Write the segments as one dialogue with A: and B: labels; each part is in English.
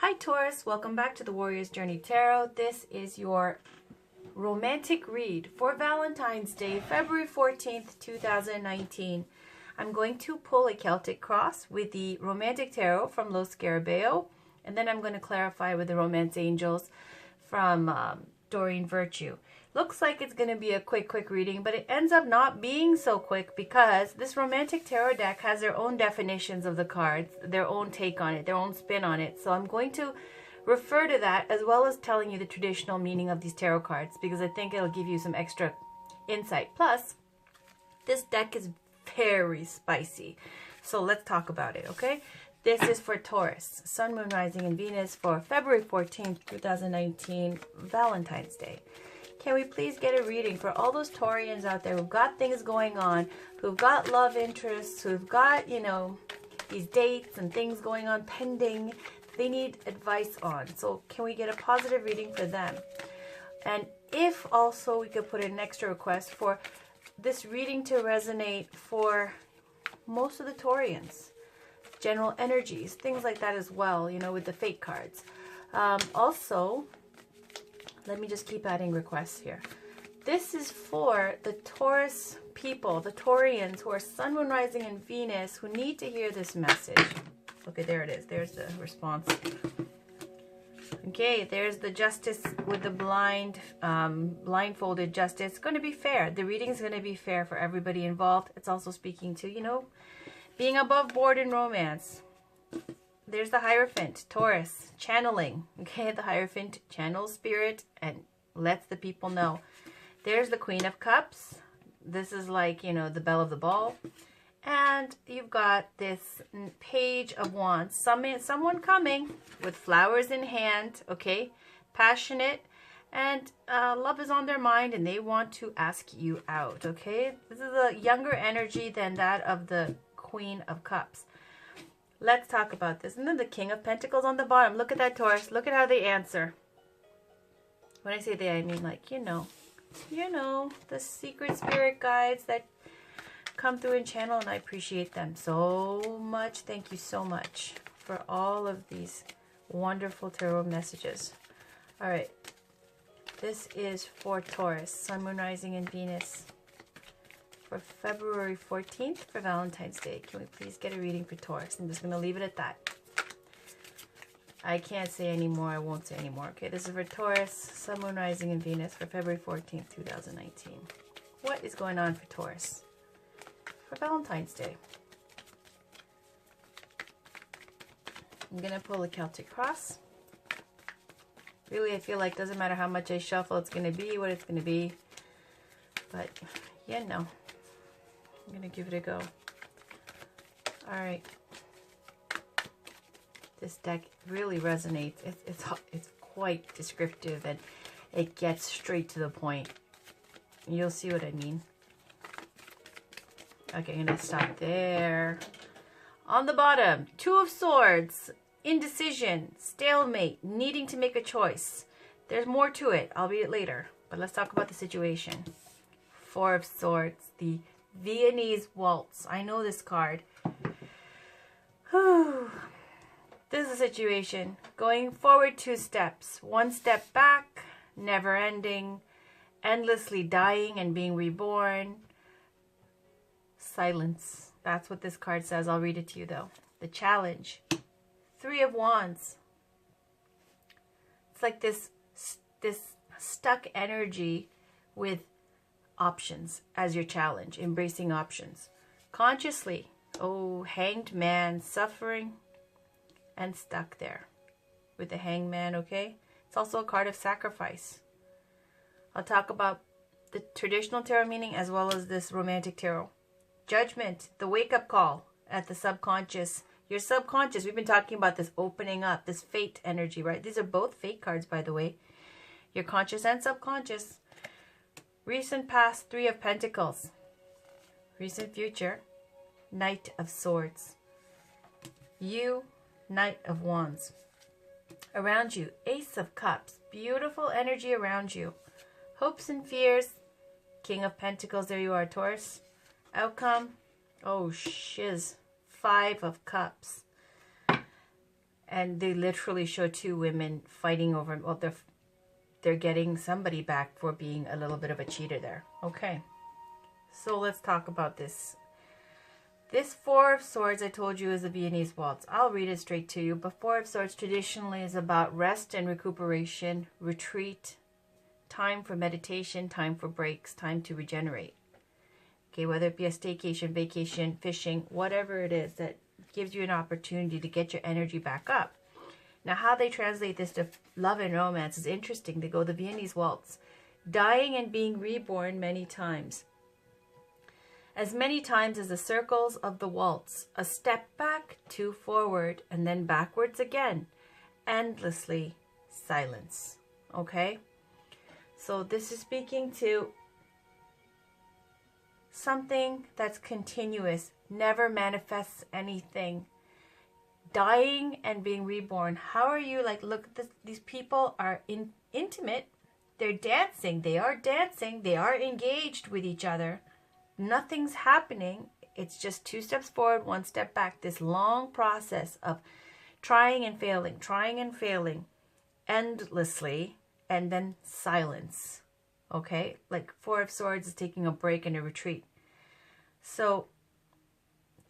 A: Hi Taurus, welcome back to the Warrior's Journey Tarot. This is your romantic read for Valentine's Day, February 14th, 2019. I'm going to pull a Celtic cross with the Romantic Tarot from Los Scarabeo, and then I'm going to clarify with the Romance Angels from Doreen Virtue. Looks like it's going to be a quick reading, but it ends up not being so quick because this Romantic Tarot deck has their own definitions of the cards, their own take on it, their own spin on it. So I'm going to refer to that as well as telling you the traditional meaning of these tarot cards because I think it'll give you some extra insight. Plus, this deck is very spicy. So let's talk about it, okay? This is for Taurus, Sun, Moon, Rising, and Venus for February 14th, 2019, Valentine's Day. Can we please get a reading for all those Taurians out there who've got things going on, who've got love interests, who've got, you know, these dates and things going on pending they need advice on. So can we get a positive reading for them? And if also we could put in an extra request for this reading to resonate for most of the Taurians, general energies, things like that as well, you know, with the fate cards. Also, let me just keep adding requests here. This is for the Taurus people, the Taurians who are Sun, Moon, Rising, and Venus who need to hear this message. Okay, there it is. There's the response. Okay, there's the Justice with the blindfolded Justice. It's going to be fair. The reading is going to be fair for everybody involved. It's also speaking to, you know, being above board in romance. There's the Hierophant, Taurus, channeling. Okay, the Hierophant channels spirit and lets the people know. There's the Queen of Cups. This is like, you know, the belle of the ball. And you've got this Page of Wands. Someone coming with flowers in hand, okay? Passionate. And love is on their mind and they want to ask you out, okay? This is a younger energy than that of the Queen of Cups. Let's talk about this. And then the King of Pentacles on the bottom. Look at that, Taurus. Look at how they answer. When I say they, I mean like, you know, the secret spirit guides that come through and channel, and I appreciate them so much. Thank you so much for all of these wonderful tarot messages. All right. This is for Taurus, Sun, Moon, Rising, and Venus for February 14th for Valentine's Day. Can we please get a reading for Taurus? I'm just going to leave it at that. I can't say anymore. I won't say anymore. Okay, this is for Taurus, Sun, Moon, Rising, and Venus for February 14th, 2019. What is going on for Taurus for Valentine's Day? I'm going to pull a Celtic cross. Really, I feel like it doesn't matter how much I shuffle, it's going to be what it's going to be. But, yeah, no. I'm going to give it a go. Alright. This deck really resonates. It's quite descriptive and it gets straight to the point. You'll see what I mean. Okay, I'm going to stop there. On the bottom, Two of Swords, indecision, stalemate, needing to make a choice. There's more to it. I'll read it later. But let's talk about the situation. Four of Swords, the Viennese Waltz. I know this card. Whew. This is a situation. Going forward 2 steps. 1 step back, never ending, endlessly dying and being reborn. Silence. That's what this card says. I'll read it to you though. The challenge. 3 of Wands. It's like this stuck energy with options as your challenge, embracing options consciously. Oh, Hanged Man, suffering and stuck there with the Hanged Man. Okay, it's also a card of sacrifice. I'll talk about the traditional tarot meaning as well as this romantic tarot. Judgment, the wake-up call at the subconscious, your subconscious. We've been talking about this opening up, this fate energy, right? These are both fate cards, by the way, your conscious and subconscious. Recent past, 3 of Pentacles. Recent future, Knight of Swords. You, Knight of Wands. Around you, Ace of Cups. Beautiful energy around you. Hopes and fears, King of Pentacles. There you are, Taurus. Outcome, oh shiz, 5 of Cups. And they literally show two women fighting over, well, they're getting somebody back for being a little bit of a cheater there. Okay, so let's talk about this. This Four of Swords, I told you, is a Viennese waltz. I'll read it straight to you. But Four of Swords traditionally is about rest and recuperation, retreat, time for meditation, time for breaks, time to regenerate. Okay, whether it be a staycation, vacation, fishing, whatever it is that gives you an opportunity to get your energy back up. Now, how they translate this to love and romance is interesting. They go the Viennese waltz. Dying and being reborn many times. As many times as the circles of the waltz. A step back, two forward, and then backwards again. Endlessly silence. Okay? So this is speaking to something that's continuous, never manifests anything. Dying and being reborn. How are you, like, look at this, these people are intimate. They're dancing. They are dancing. They are engaged with each other. Nothing's happening. It's just two steps forward, one step back. This long process of trying and failing, endlessly, and then silence. Okay? Like Four of Swords is taking a break and a retreat. So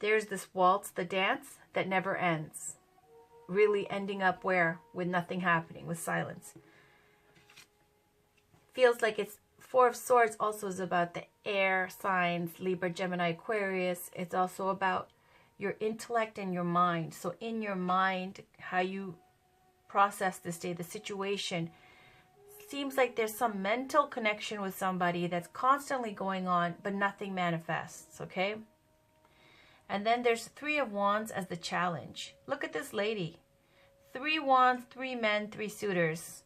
A: there's this waltz, the dance that never ends. Really ending up where? With nothing happening, with silence. Feels like it's Four of Swords also is about the air signs, Libra, Gemini, Aquarius. It's also about your intellect and your mind. So in your mind, how you process this day, the situation, seems like there's some mental connection with somebody that's constantly going on, but nothing manifests, okay? And then there's Three of Wands as the challenge. Look at this lady. 3 wands, 3 men, 3 suitors.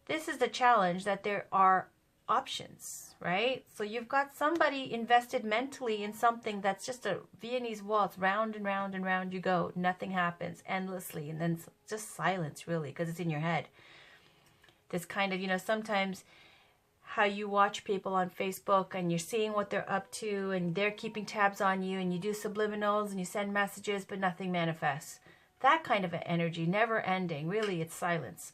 A: This is the challenge, that there are options, right? So you've got somebody invested mentally in something that's just a Viennese waltz, round and round and round you go. Nothing happens endlessly, and then just silence, really, because it's in your head. This kind of, you know, sometimes how you watch people on Facebook and you're seeing what they're up to and they're keeping tabs on you, and you do subliminals and you send messages, but nothing manifests. That kind of an energy, never ending. Really, it's silence.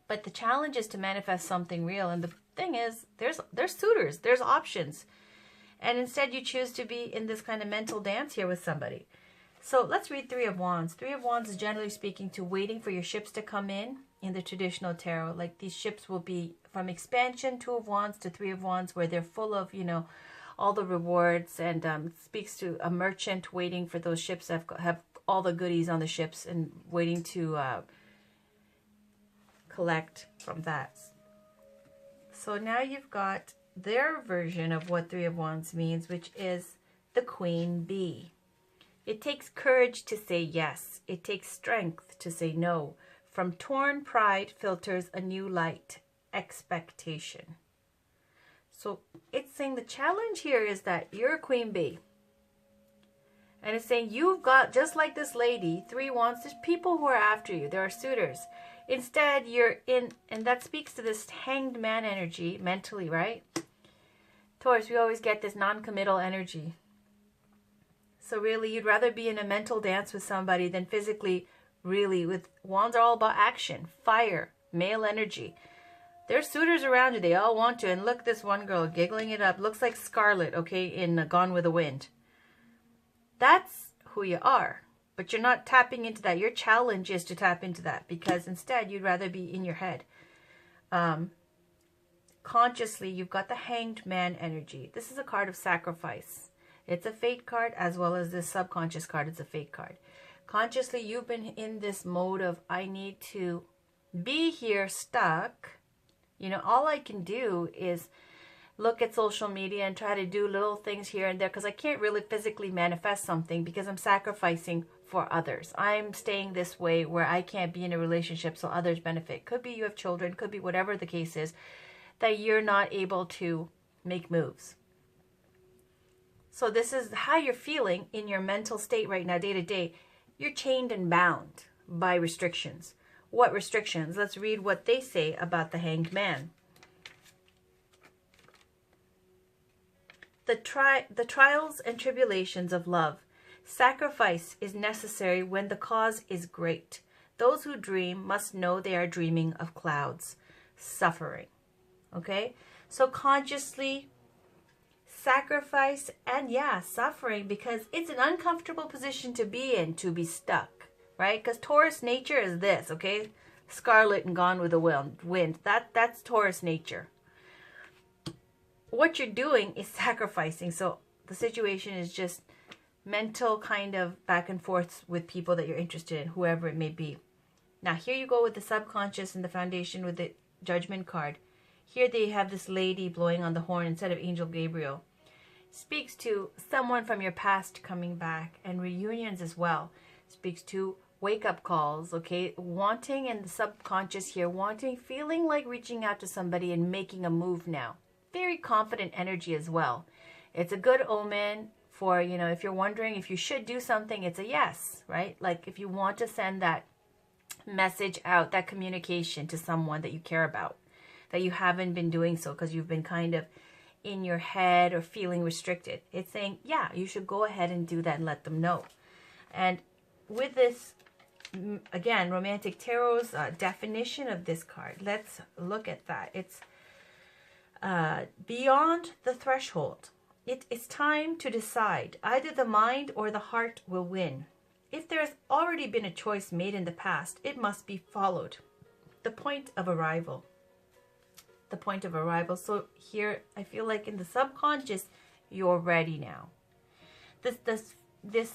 A: But the challenge is to manifest something real. And the thing is, there's suitors, there's options. And instead you choose to be in this kind of mental dance here with somebody. So let's read Three of Wands. Three of Wands is generally speaking to waiting for your ships to come in the traditional tarot. Like these ships will be from expansion, Two of Wands to Three of Wands, where they're full of, you know, all the rewards, and speaks to a merchant waiting for those ships that have all the goodies on the ships and waiting to collect from that. So now you've got their version of what Three of Wands means, which is the Queen Bee. It takes courage to say yes. It takes strength to say no. From torn pride filters a new light, expectation. So it's saying the challenge here is that you're a Queen Bee. And it's saying you've got, just like this lady, 3 wands, there's people who are after you. There are suitors. Instead, you're in, and that speaks to this hanged man energy mentally, right? Taurus, we always get this non-committal energy. So really, you'd rather be in a mental dance with somebody than physically, really. With wands are all about action, fire, male energy. There's suitors around you. They all want to. And look, this one girl giggling it up. Looks like Scarlet, okay, in Gone with the Wind. That's who you are. But you're not tapping into that. Your challenge is to tap into that, because instead you'd rather be in your head. Consciously, you've got the Hanged Man energy. This is a card of sacrifice. It's a fate card, as well as this subconscious card. It's a fate card. Consciously, you've been in this mode of, I need to be here stuck. You know, all I can do is look at social media and try to do little things here and there, because I can't really physically manifest something because I'm sacrificing for others. I'm staying this way where I can't be in a relationship so others benefit. Could be you have children, could be whatever the case is, that you're not able to make moves. So this is how you're feeling in your mental state right now, day to day. You're chained and bound by restrictions. What restrictions? Let's read what they say about the Hanged Man. The trials and tribulations of love. Sacrifice is necessary when the cause is great. Those who dream must know they are dreaming of clouds, suffering. Okay? So consciously sacrifice and suffering, because it's an uncomfortable position to be in, to be stuck, right? Because Taurus nature is this, okay? Scarlet and Gone with the Wind. That's Taurus nature. What you're doing is sacrificing. So the situation is just mental kind of back and forth with people that you're interested in, whoever it may be. Now here you go with the subconscious and the foundation with the Judgment card. Here they have this lady blowing on the horn instead of Angel Gabriel. Speaks to someone from your past coming back, and reunions as well. Speaks to wake-up calls, okay? Wanting, in the subconscious here, wanting, feeling like reaching out to somebody and making a move now. Very confident energy as well. It's a good omen for, you know, if you're wondering if you should do something, it's a yes, right? Like if you want to send that message out, that communication to someone that you care about, that you haven't been doing so because you've been kind of in your head or feeling restricted. It's saying, yeah, you should go ahead and do that and let them know. And with this, again, Romantic Tarot's definition of this card, let's look at that. It's beyond the threshold. It is time to decide. Either the mind or the heart will win. If there has already been a choice made in the past, it must be followed. The point of arrival. The point of arrival. So here, I feel like in the subconscious, you're ready now. This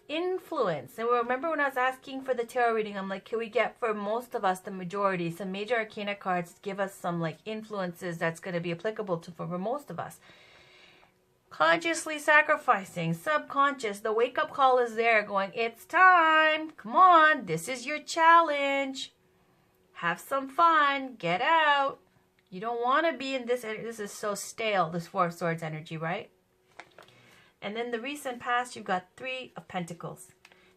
A: influence. And remember when I was asking for the tarot reading, I'm like, can we get, for most of us, the majority, some major arcana cards give us some like influences that's going to be applicable to for most of us. Consciously sacrificing, subconscious, the wake-up call is there going, it's time, come on, this is your challenge. Have some fun, get out. You don't want to be in this is so stale, this Four of Swords energy, right? And then the recent past, you've got Three of Pentacles.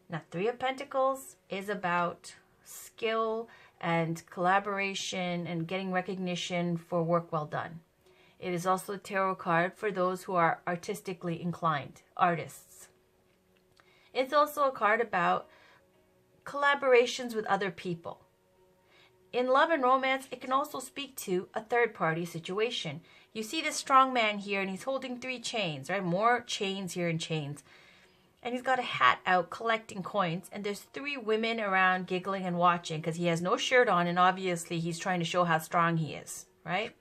A: Now, Three of Pentacles is about skill and collaboration and getting recognition for work well done. It is also a tarot card for those who are artistically inclined, artists. It's also a card about collaborations with other people. In love and romance, it can also speak to a third-party situation. You see this strong man here, and he's holding 3 chains, right? More chains here and chains. And he's got a hat out collecting coins, and there's 3 women around giggling and watching because he has no shirt on, and obviously he's trying to show how strong he is, right?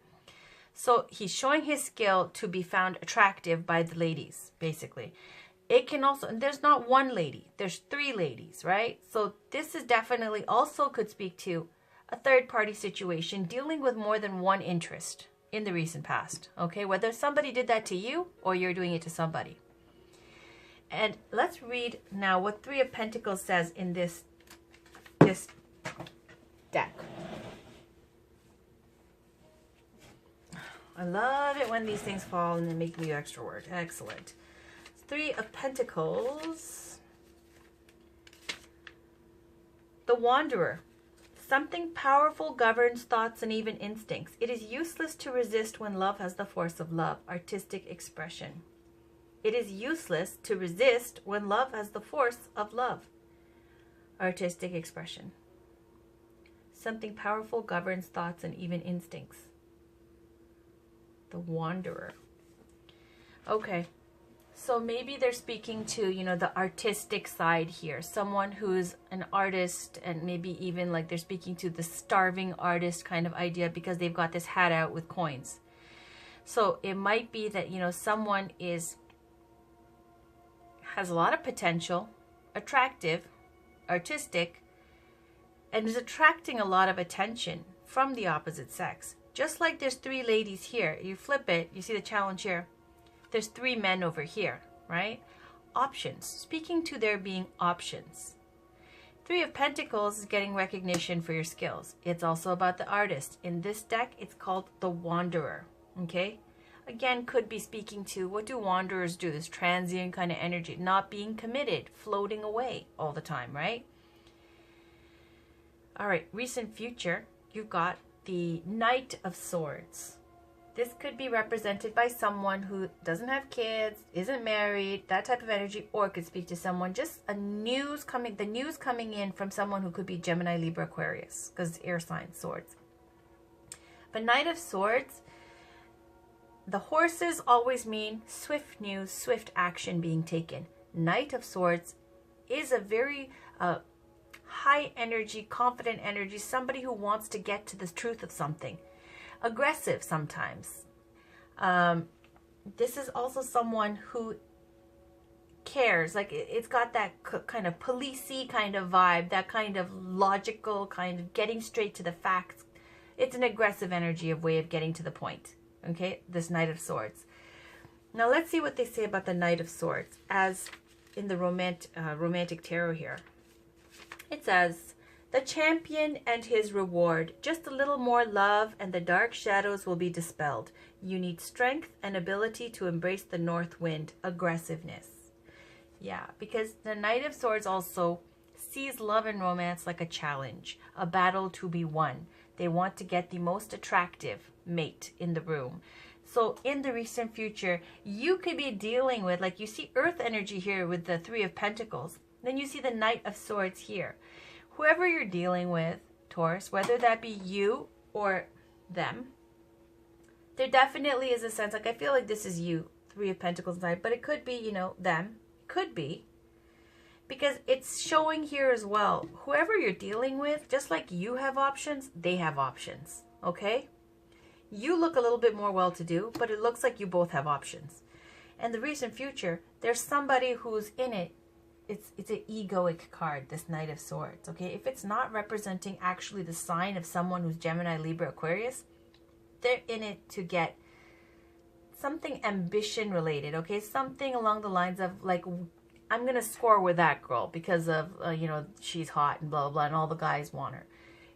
A: So he's showing his skill to be found attractive by the ladies, basically. It can also, and there's not one lady, there's 3 ladies, right? So this is definitely also could speak to a third-party situation dealing with more than one interest in the recent past, okay? Whether somebody did that to you or you're doing it to somebody. And let's read now what Three of Pentacles says in this deck. I love it when these things fall and then make me extra word. Excellent. Three of Pentacles. The Wanderer. Something powerful governs thoughts and even instincts. It is useless to resist when love has the force of love. Artistic expression. It is useless to resist when love has the force of love. Artistic expression. Something powerful governs thoughts and even instincts. The Wanderer. Okay. So maybe they're speaking to, you know, the artistic side here. Someone who's an artist, and maybe even like they're speaking to the starving artist kind of idea because they've got this hat out with coins. So it might be that, you know, someone has a lot of potential, attractive, artistic, and is attracting a lot of attention from the opposite sex. Just like there's 3 ladies here. You flip it, you see the challenge here. There's 3 men over here, right? Options. Speaking to there being options. Three of Pentacles is getting recognition for your skills. It's also about the artist. In this deck, it's called the Wanderer, okay? Again, could be speaking to, what do wanderers do? This transient kind of energy. Not being committed, floating away all the time, right? All right, recent future, you've got the Knight of Swords. This could be represented by someone who doesn't have kids, isn't married, that type of energy, or could speak to someone, just the news coming in from someone who could be Gemini, Libra, Aquarius, because it's air sign, swords. But Knight of Swords, the horses always mean swift news, swift action being taken. Knight of Swords is a very high energy, confident energy, somebody who wants to get to the truth of something. Aggressive sometimes. This is also someone who cares. Like, it's got that kind of policey kind of vibe, that kind of logical kind of getting straight to the facts. It's an aggressive energy of way of getting to the point. Okay, this Knight of Swords. Now let's see what they say about the Knight of Swords as in the romantic tarot here. It says, the champion and his reward. Just a little more love and the dark shadows will be dispelled. You need strength and ability to embrace the north wind. Aggressiveness. Yeah, because the Knight of Swords also sees love and romance like a challenge, a battle to be won. They want to get the most attractive mate in the room. So in the recent future, you could be dealing with, like, you see earth energy here with the Three of Pentacles. Then you see the Knight of Swords here. Whoever you're dealing with, Taurus, whether that be you or them, there definitely is a sense, like, I feel like this is you, Three of Pentacles inside, but it could be, you know, them. Could be. Because it's showing here as well, whoever you're dealing with, just like you have options, they have options, okay? You look a little bit more well-to-do, but it looks like you both have options. And the recent future, there's somebody who's in it. It's an egoic card, this Knight of Swords, okay? If it's not representing actually the sign of someone who's Gemini, Libra, Aquarius, they're in it to get something ambition related, okay? Something along the lines of, like, I'm going to score with that girl because of, you know, she's hot and blah, blah, blah, and all the guys want her.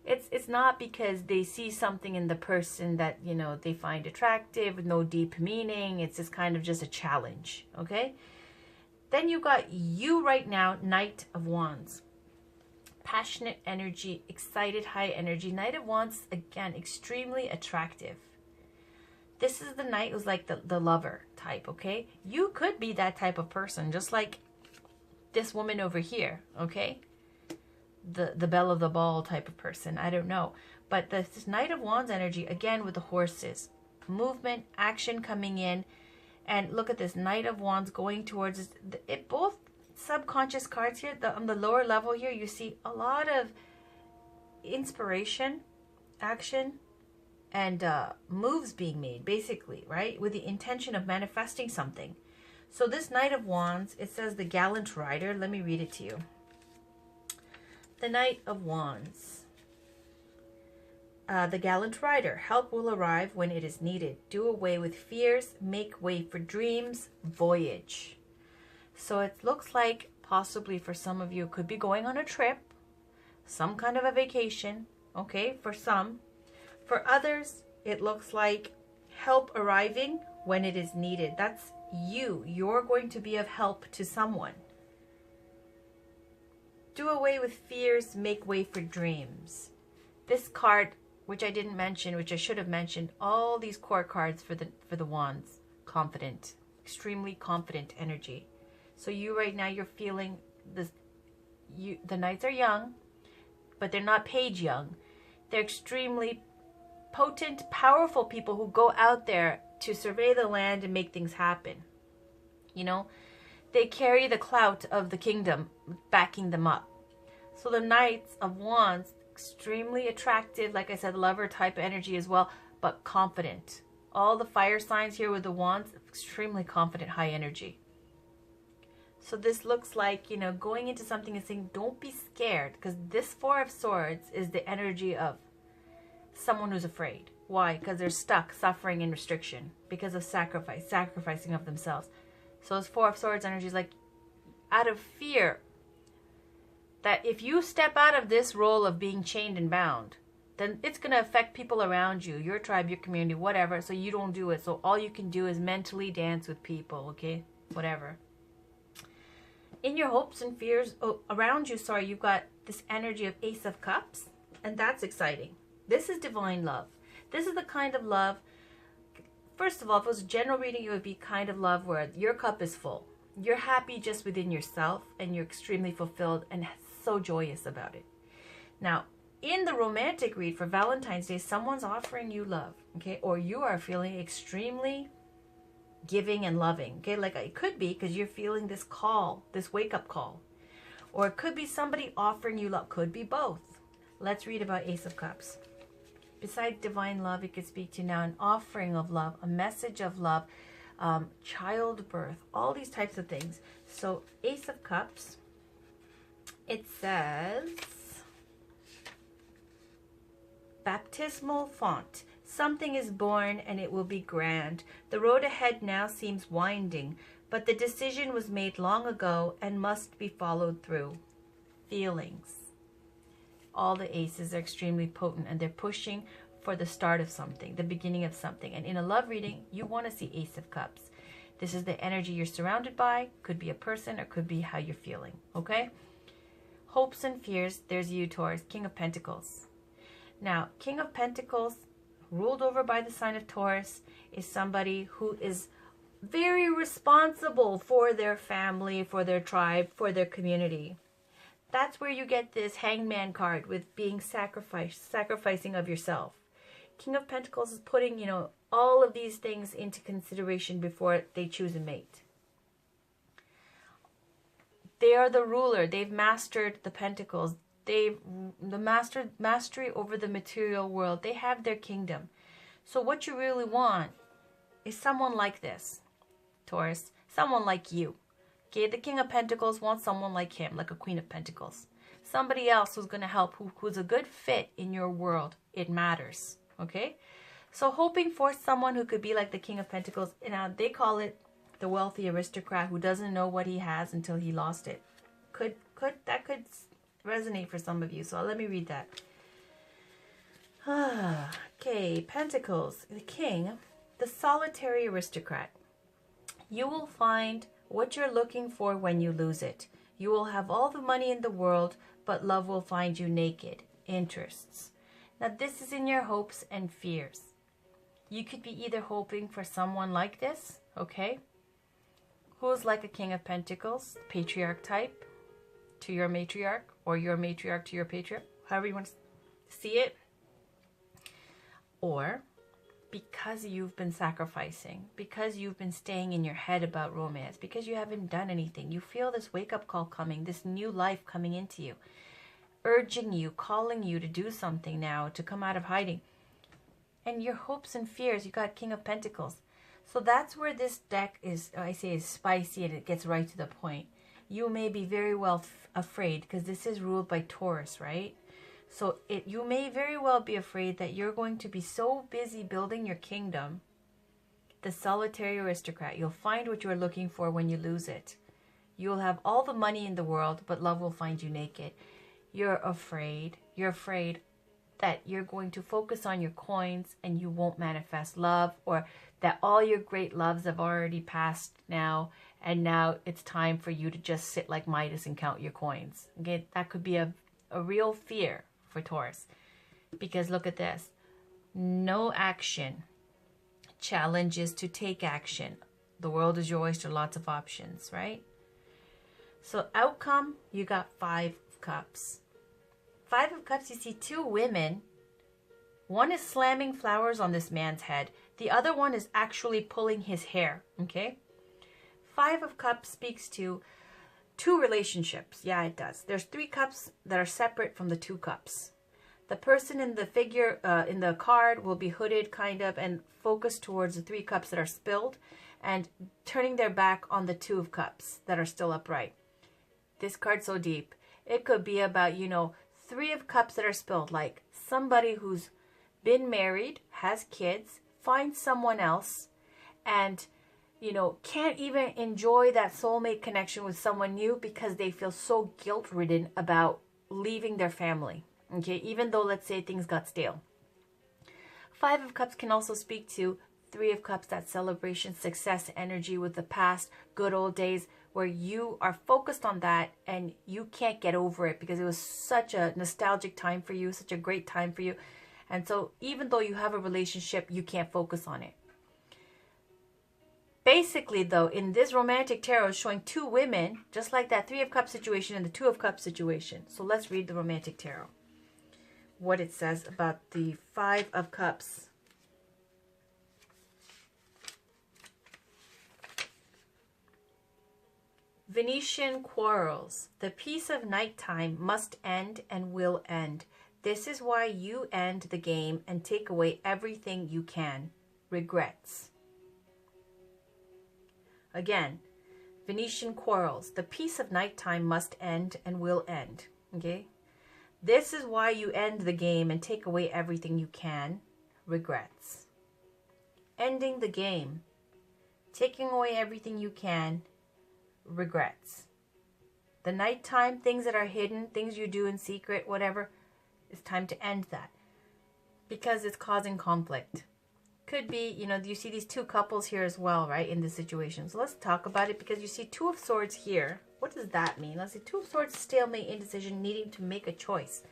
A: It's not because they see something in the person that, you know, they find attractive with no deep meaning. It's just kind of just a challenge, okay? Then you got you right now, Knight of Wands. Passionate energy, excited, high energy. Knight of Wands, again, extremely attractive. This is the knight who's like the lover type, okay? You could be that type of person, just like this woman over here, okay? The belle of the ball type of person, I don't know. But this Knight of Wands energy, again, with the horses. Movement, action coming in. And look at this, Knight of Wands going towards it. Both subconscious cards here, on the lower level here, you see a lot of inspiration, action, and moves being made, basically, right? With the intention of manifesting something. So this Knight of Wands, it says the gallant rider. Let me read it to you. The Knight of Wands. The gallant rider. Help will arrive when it is needed. Do away with fears. Make way for dreams. Voyage. So it looks like possibly for some of you could be going on a trip. Some kind of a vacation. Okay, for some. For others, it looks like help arriving when it is needed. That's you. You're going to be of help to someone. Do away with fears. Make way for dreams. This card, which I didn't mention, which I should have mentioned, all these core cards for the wands. Confident. Extremely confident energy. So you right now, you're feeling this. The knights are young, but they're not page young. They're extremely potent, powerful people who go out there to survey the land and make things happen. You know, they carry the clout of the kingdom backing them up. So the Knights of Wands, extremely attractive, like I said, lover type energy as well, but confident. All the fire signs here with the wands, extremely confident, high energy. So this looks like, you know, going into something and saying, don't be scared, because this Four of Swords is the energy of someone who's afraid. Why? Because they're stuck, suffering in restriction because of sacrificing of themselves. So this Four of Swords energy is like out of fear that if you step out of this role of being chained and bound, then it's going to affect people around you, your tribe, your community, whatever. So you don't do it. So all you can do is mentally dance with people, okay? Whatever. In your hopes and fears around you, you've got this energy of Ace of Cups, and that's exciting. This is divine love. This is the kind of love, first of all, if it was a general reading, it would be kind of love where your cup is full. You're happy just within yourself and you're extremely fulfilled and so joyous about it. Now, in the romantic read for Valentine's Day, someone's offering you love, okay? Or you are feeling extremely giving and loving, okay? Like it could be because you're feeling this call, this wake-up call. Or it could be somebody offering you love. Could be both. Let's read about Ace of Cups. Besides divine love, it could speak to now an offering of love, a message of love, childbirth, all these types of things. So Ace of Cups, it says, baptismal font. Something is born and it will be grand. The road ahead now seems winding, but the decision was made long ago and must be followed through. Feelings. All the aces are extremely potent and they're pushing for the start of something, the beginning of something. And in a love reading, you want to see Ace of Cups. This is the energy you're surrounded by. Could be a person or could be how you're feeling, okay? Hopes and fears, there's you, Taurus, King of Pentacles. Now, King of Pentacles, ruled over by the sign of Taurus, is somebody who is very responsible for their family, for their tribe, for their community. That's where you get this Hangman card with being sacrificing of yourself. King of Pentacles is putting, all of these things into consideration before they choose a mate. They are the ruler. They've mastered the Pentacles. They've the mastery over the material world. They have their kingdom. So what you really want is someone like this, Taurus. Someone like you. Okay, the King of Pentacles wants someone like him, like a Queen of Pentacles. Somebody else who's going to help, who's a good fit in your world. It matters, okay? So hoping for someone who could be like the King of Pentacles. Now, they call it the wealthy aristocrat who doesn't know what he has until he lost it. That could resonate for some of you. So let me read that. Okay, Pentacles, the King, the solitary aristocrat. You will find what you're looking for when you lose it. You will have all the money in the world, but love will find you naked. Interests. Now this is in your hopes and fears. You could be either hoping for someone like this, okay? Who's like a King of Pentacles, patriarch type to your matriarch, or your matriarch to your patriarch, however you want to see it. Or because you've been sacrificing, because you've been staying in your head about romance, because you haven't done anything, you feel this wake-up call coming, this new life coming into you, urging you, calling you to do something now, to come out of hiding. And your hopes and fears, you got King of Pentacles. So that's where this deck is, I say, is spicy and it gets right to the point. You may be very well afraid because this is ruled by Taurus, right? So you may very well be afraid that you're going to be so busy building your kingdom, the solitary aristocrat. You'll find what you're looking for when you lose it. You'll have all the money in the world, but love will find you naked. You're afraid. You're afraid that you're going to focus on your coins and you won't manifest love, or that all your great loves have already passed now, and now it's time for you to just sit like Midas and count your coins. Okay, that could be a real fear for Taurus, because look at this. No action. Challenge is to take action. The world is your oyster, lots of options, right? So outcome, you got 5 of Cups. 5 of Cups, you see 2 women. One is slamming flowers on this man's head. The other one is actually pulling his hair, okay? 5 of Cups speaks to 2 relationships. Yeah, it does. There's 3 cups that are separate from the 2 cups. The person in the figure, in the card, will be hooded kind of and focused towards the 3 cups that are spilled and turning their back on the 2 of Cups that are still upright. This card's so deep. It could be about, 3 of Cups that are spilled, like somebody who's been married, has kids, finds someone else, and can't even enjoy that soulmate connection with someone new because they feel so guilt-ridden about leaving their family. Okay, even though, let's say, things got stale. 5 of Cups can also speak to 3 of Cups, that celebration, success energy with the past, good old days, where you are focused on that and you can't get over it because it was such a nostalgic time for you, such a great time for you. And so even though you have a relationship, you can't focus on it. Basically, though, in this romantic tarot, it's showing two women, just like that Three of Cups situation and the Two of Cups situation. So let's read the romantic tarot. What it says about the Five of Cups. Venetian quarrels. The peace of nighttime must end and will end. This is why you end the game and take away everything you can. Regrets. Again, Venetian quarrels. The peace of nighttime must end and will end. Okay? This is why you end the game and take away everything you can. Regrets. Ending the game. Taking away everything you can. Regrets. The nighttime, things that are hidden, things you do in secret, whatever, it's time to end that. Because it's causing conflict. Could be, you know, you see these two couples here as well, right, in this situation. So let's talk about it, because you see Two of Swords here. What does that mean? Let's see, Two of Swords, stalemate, indecision, needing to make a choice.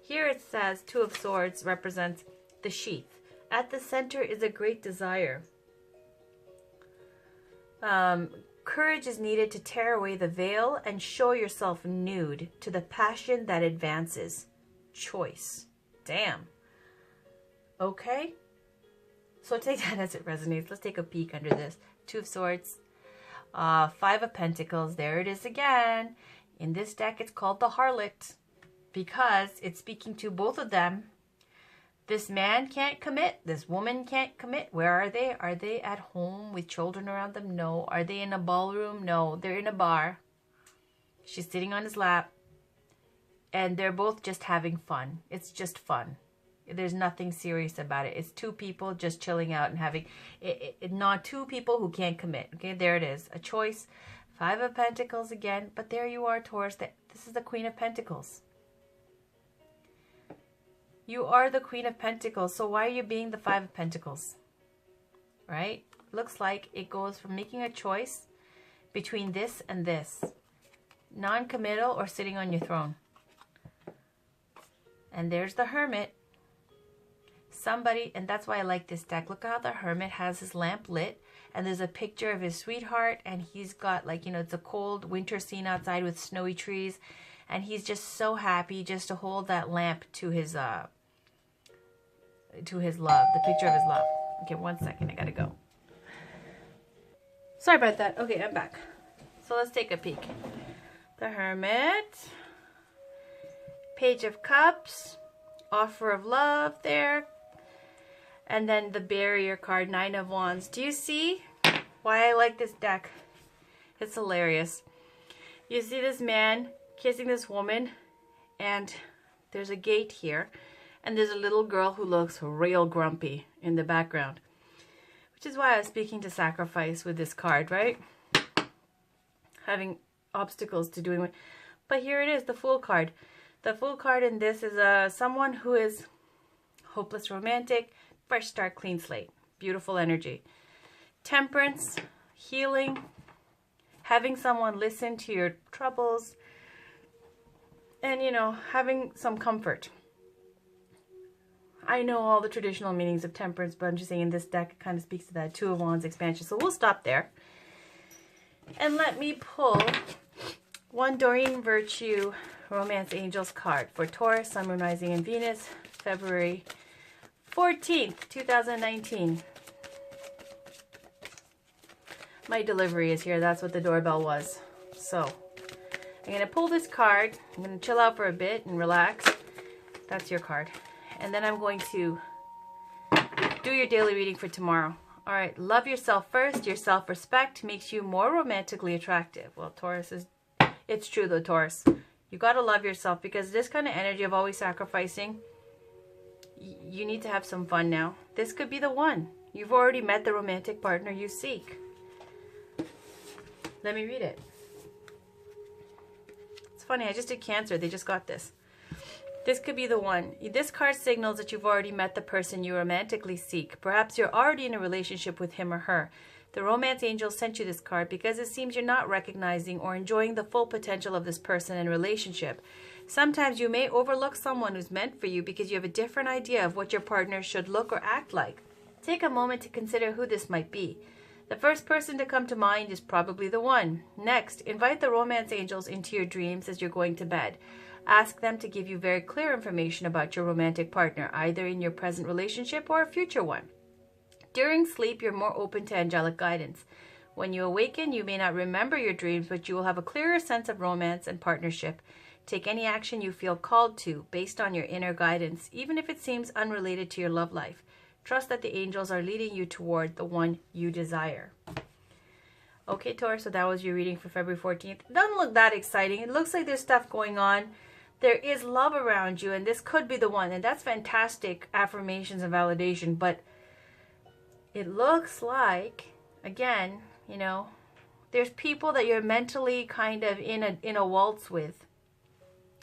A: Here it says Two of Swords represents the sheath. At the center is a great desire. Courage is needed to tear away the veil and show yourself nude to the passion that advances. Choice. Damn. Okay. So take that as it resonates. Let's take a peek under this. Two of Swords. Five of Pentacles. There it is again. In this deck, it's called the Harlot, because it's speaking to both of them. This man can't commit. This woman can't commit. Where are they? Are they at home with children around them? No. Are they in a ballroom? No. They're in a bar. She's sitting on his lap. And they're both just having fun. It's just fun. There's nothing serious about it. It's two people just chilling out and having... not two people who can't commit. Okay, there it is. A choice. Five of Pentacles again. But there you are, Taurus. This is the Queen of Pentacles. You are the Queen of Pentacles. So why are you being the Five of Pentacles? Right? Looks like it goes from making a choice between this and this. Non-committal or sitting on your throne. And there's the Hermit. Somebody, and that's why I like this deck. Look how the Hermit has his lamp lit, and there's a picture of his sweetheart, and he's got, like, you know, it's a cold winter scene outside with snowy trees, and he's just so happy just to hold that lamp to his love, the picture of his love. Okay, 1 second, I gotta go. Sorry about that. Okay, I'm back. So let's take a peek. The Hermit, Page of Cups, Offer of Love there. And then the Barrier card, Nine of Wands. Do you see why I like this deck? It's hilarious. You see this man kissing this woman, and there's a gate here, and there's a little girl who looks real grumpy in the background. Which is why I was speaking to sacrifice with this card, right? Having obstacles to doing it. But here it is, the Fool card. The Fool card in this is someone who is hopeless romantic, fresh start, clean slate. Beautiful energy. Temperance, healing, having someone listen to your troubles, and, you know, having some comfort. I know all the traditional meanings of temperance, but I'm just saying in this deck it kind of speaks to that Two of Wands expansion. So we'll stop there. And let me pull one Doreen Virtue Romance Angels card for Taurus, Sun, Moon, Rising, and Venus, February 14th, 2019. My delivery is here. That's what the doorbell was. So I'm going to pull this card. I'm going to chill out for a bit and relax. That's your card. And then I'm going to do your daily reading for tomorrow. All right. Love yourself first. Your self-respect makes you more romantically attractive. Well, Taurus is... It's true though, Taurus. You got to love yourself, because this kind of energy of always sacrificing, you need to have some fun now. This could be the one. You've already met the romantic partner you seek. Let me read it. It's funny, I just did Cancer. They just got this. This could be the one. This card signals that you've already met the person you romantically seek. Perhaps you're already in a relationship with him or her. The romance angel sent you this card because it seems you're not recognizing or enjoying the full potential of this person and relationship. Sometimes you may overlook someone who's meant for you because you have a different idea of what your partner should look or act like. Take a moment to consider who this might be. The first person to come to mind is probably the one. Next, invite the romance angels into your dreams as you're going to bed. Ask them to give you very clear information about your romantic partner, either in your present relationship or a future one. During sleep, you're more open to angelic guidance. When you awaken, you may not remember your dreams, but you will have a clearer sense of romance and partnership. Take any action you feel called to based on your inner guidance, even if it seems unrelated to your love life. Trust that the angels are leading you toward the one you desire. Okay, Taurus, so that was your reading for February 14th. It doesn't look that exciting. It looks like there's stuff going on. There is love around you, and this could be the one. And that's fantastic affirmations and validation. But it looks like, again, you know, there's people that you're mentally kind of in a waltz with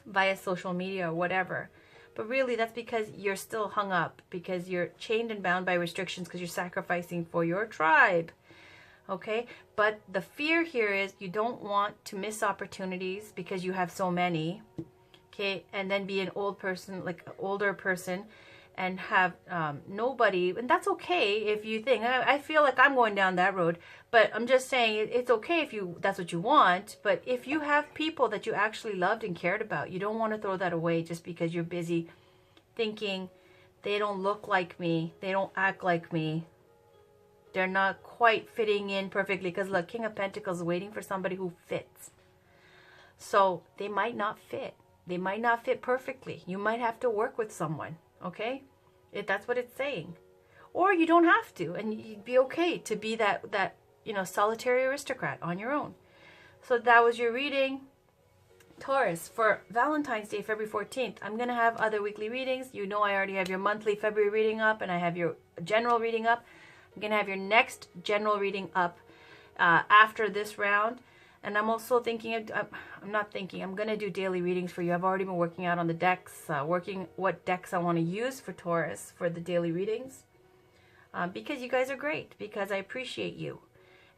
A: via social media or whatever. But really, that's because you're still hung up, because you're chained and bound by restrictions, because you're sacrificing for your tribe. Okay? But the fear here is you don't want to miss opportunities because you have so many. Okay? And then be an old person, like an older person, and have nobody. And that's okay if you think, I feel like I'm going down that road. But I'm just saying it's okay if that's what you want. But if you have people that you actually loved and cared about, you don't want to throw that away just because you're busy thinking they don't look like me, they don't act like me, they're not quite fitting in perfectly. Because look, King of Pentacles is waiting for somebody who fits. So they might not fit. They might not fit perfectly. You might have to work with someone. Okay? That's what it's saying. Or you don't have to, and you'd be okay to be that you know, solitary aristocrat on your own. So that was your reading, Taurus, for Valentine's Day, February 14th. I'm going to have other weekly readings. You know I already have your monthly February reading up, and I have your general reading up. I'm going to have your next general reading up after this round. And I'm also thinking, I'm going to do daily readings for you. I've already been working out on the decks, working what decks I want to use for Taurus for the daily readings. Because you guys are great, because I appreciate you.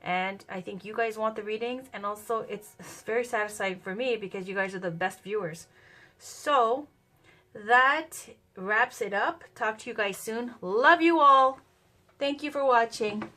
A: And I think you guys want the readings, and also it's very satisfying for me because you guys are the best viewers. So that wraps it up. Talk to you guys soon. Love you all. Thank you for watching.